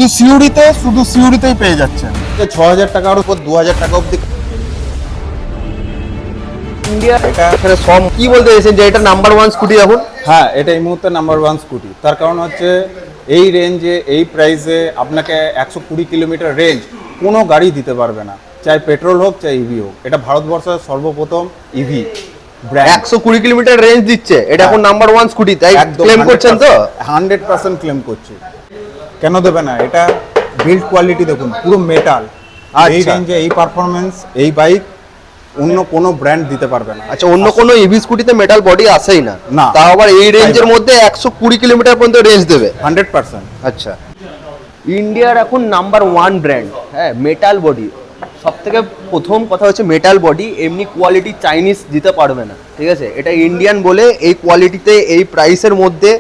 শুধু সিউড়িতেই পেয়ে যাচ্ছেন ৬,০০০ টাকার উপর ২,০০০ টাকা অবধি। ইন্ডিয়া এখানে সব কি বলতে চাইছেন যে এটা নাম্বার 1 স্কুটি এখন? হ্যাঁ, এটা এই মুহূর্তে নাম্বার 1 স্কুটি। তার কারণ হচ্ছে এই রেঞ্জে এই প্রাইসে আপনাকে ১২০ কিলোমিটার রেঞ্জ কোনো গাড়ি দিতে পারবে না, চাই পেট্রোল হোক চাই ইভি হোক। এটা ভারতবর্ষের সর্বপ্রথম ইভি ব্র্যান্ড। ১২০ কিলোমিটার রেঞ্জ দিচ্ছে, এটা এখন নাম্বার 1 স্কুটি, তাই ক্লেম করছেন তো? 100% ক্লেম করছি। কেন দেবে না? এটা বিল্ড কোয়ালিটি দেখুন, পুরো মেটাল। এই রেঞ্জে এই পারফরমেন্স এই বাইক অন্য কোনো ব্র্যান্ড দিতে পারবে না। আচ্ছা, অন্য কোনো ইভি স্কুটিতে মেটাল বডি আসেই না, না। তাও আবার এই রেঞ্জের মধ্যে ১২০ কিলোমিটার পর্যন্ত রেঞ্জ দেবে 100%। আচ্ছা, ইন্ডিয়ার এখন নাম্বার 1 ব্র্যান্ড, হ্যাঁ, মেটাল বডি। সব থেকে প্রথম কথা হচ্ছে মেটাল বডি, এমনি কোয়ালিটি চাইনিজ দিতে পারবে না, ঠিক আছে? এটা ইন্ডিয়ান বলে এই কোয়ালিটিতে এই প্রাইসের মধ্যে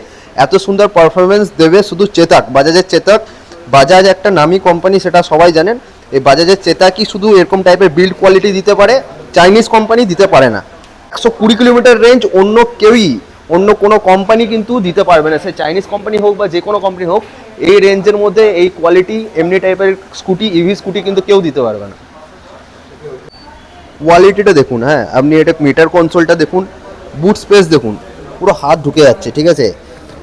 এত সুন্দর পারফরমেন্স দেবে শুধু চেতক, বাজাজের চেতক। বাজাজ একটা নামি কোম্পানি, সেটা সবাই জানেন। এই বাজাজের চেতকই শুধু এরকম টাইপের বিল্ড কোয়ালিটি দিতে পারে, চাইনিজ কোম্পানি দিতে পারে না। ১২০ কিলোমিটার রেঞ্জ অন্য কেউই, অন্য কোনো কোম্পানি কিন্তু দিতে পারবে না, সে চাইনিজ কোম্পানি হোক বা যে কোনো কোম্পানি হোক। এই রেঞ্জের মধ্যে এই কোয়ালিটি এমনি টাইপের স্কুটি, ইভি স্কুটি কিন্তু কেউ দিতে পারবে না। কোয়ালিটিটা দেখুন, হ্যাঁ, আপনি এটা মিটার কনসোলটা দেখুন, বুট স্পেস দেখুন, পুরো হাত ঢুকে যাচ্ছে, ঠিক আছে?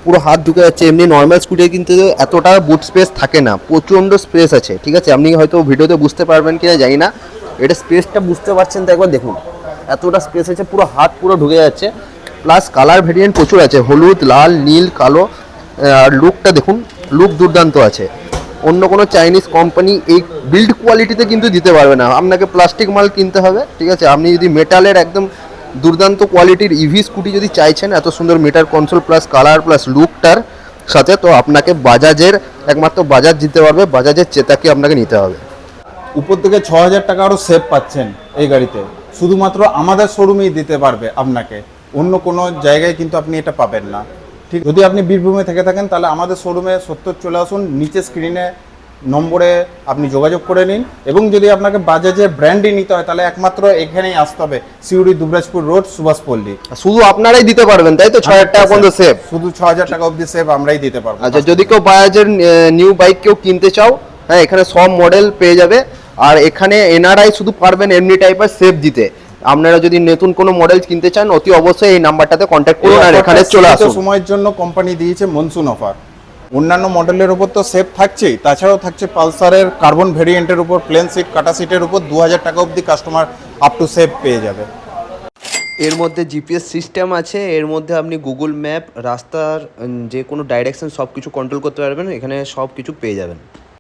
পুরো হাত ঢুকে যাচ্ছে। এমনি নর্মাল স্কুটি কিন্তু এতটা বুট স্পেস থাকে না, প্রচণ্ড স্পেস আছে, ঠিক আছে? আপনি হয়তো ভিডিওতে বুঝতে পারবেন কিনা জানি না, এটা স্পেসটা বুঝতে পারছেন তো একবার দেখুন, এতটা স্পেস আছে, পুরো হাত পুরো ঢুকে যাচ্ছে। প্লাস কালার ভেরিয়েন্ট প্রচুর আছে, হলুদ, লাল, নীল, কালো। আর লুকটা দেখুন, লুক দুর্দান্ত আছে। অন্য কোনো চাইনিজ কোম্পানি এই বিল্ড কোয়ালিটিতে কিন্তু দিতে পারবে না, আপনাকে প্লাস্টিক মাল কিনতে হবে, ঠিক আছে? আপনি যদি মেটালের একদম দুর্দান্ত কোয়ালিটির ইভি স্কুটি যদি চাইছেন, এত সুন্দর meter console plus colour plus লুকটার সাথে, তো আপনাকে বাজাজের, একমাত্র বাজাজ দিতে পারবে, বাজাজের চেতাকি আপনাকে নিতে হবে। উপর থেকে ৬,০০০ টাকা আরও সেভ পাচ্ছেন এই গাড়িতে, শুধুমাত্র আমাদের শোরুমেই দিতে পারবে আপনাকে, অন্য কোনো জায়গায় কিন্তু আপনি এটা পাবেন না, ঠিক? যদি আপনি বীরভূমে থেকে থাকেন তাহলে আমাদের শোরুমে ৭০ চলে আসুন, নিচে স্ক্রিনে নম্বরে আপনি যোগাযোগ করে নিন। এবং যদি আপনাকে বাজাজের ব্র্যান্ডই নিতে হয় তাহলে একমাত্র এখানেই আসতে হবে, সিউড়ি দুবরাজপুর রোড, সুভাষপল্লী। শুধু আপনারাই দিতে পারবেন, তাই তো? ৬,০০০ টাকা পর্যন্ত সেভ, শুধু ৬,০০০ টাকা অবধি সেভ আমরাই দিতে পারবো। আচ্ছা, যদি কেউ বাজাজের নিউ বাইক কেউ কিনতে চাও, হ্যাঁ, এখানে সব মডেল পেয়ে যাবে। আর এখানে এনআরআই শুধু পারবেন এমনি টাইপের সেভ দিতে। আপনারা যদি নতুন কোনো মডেল কিনতে চান, অতি অবশ্যই এই নাম্বারটাতে কন্ট্যাক্ট করুন আর এখানে চলে আসুন। সময়ের জন্য কোম্পানি দিয়েছে মনসুন অফার। অন্যান্য মডেলের উপর তো সেভ থাকছেই, তাছাড়াও থাকছে পালসারের কার্বন ভেরিয়েন্টের উপর, প্লেন সিট, কাটা সিটের উপর ২,০০০ টাকা অবধি কাস্টমার আপ টু সেভ পেয়ে যাবে। এর মধ্যে জিপিএস সিস্টেম আছে, এর মধ্যে আপনি গুগল ম্যাপ, রাস্তার যে কোনো ডাইরেকশন সব কিছু কন্ট্রোল করতে পারবেন, এখানে সব কিছু পেয়ে যাবেন।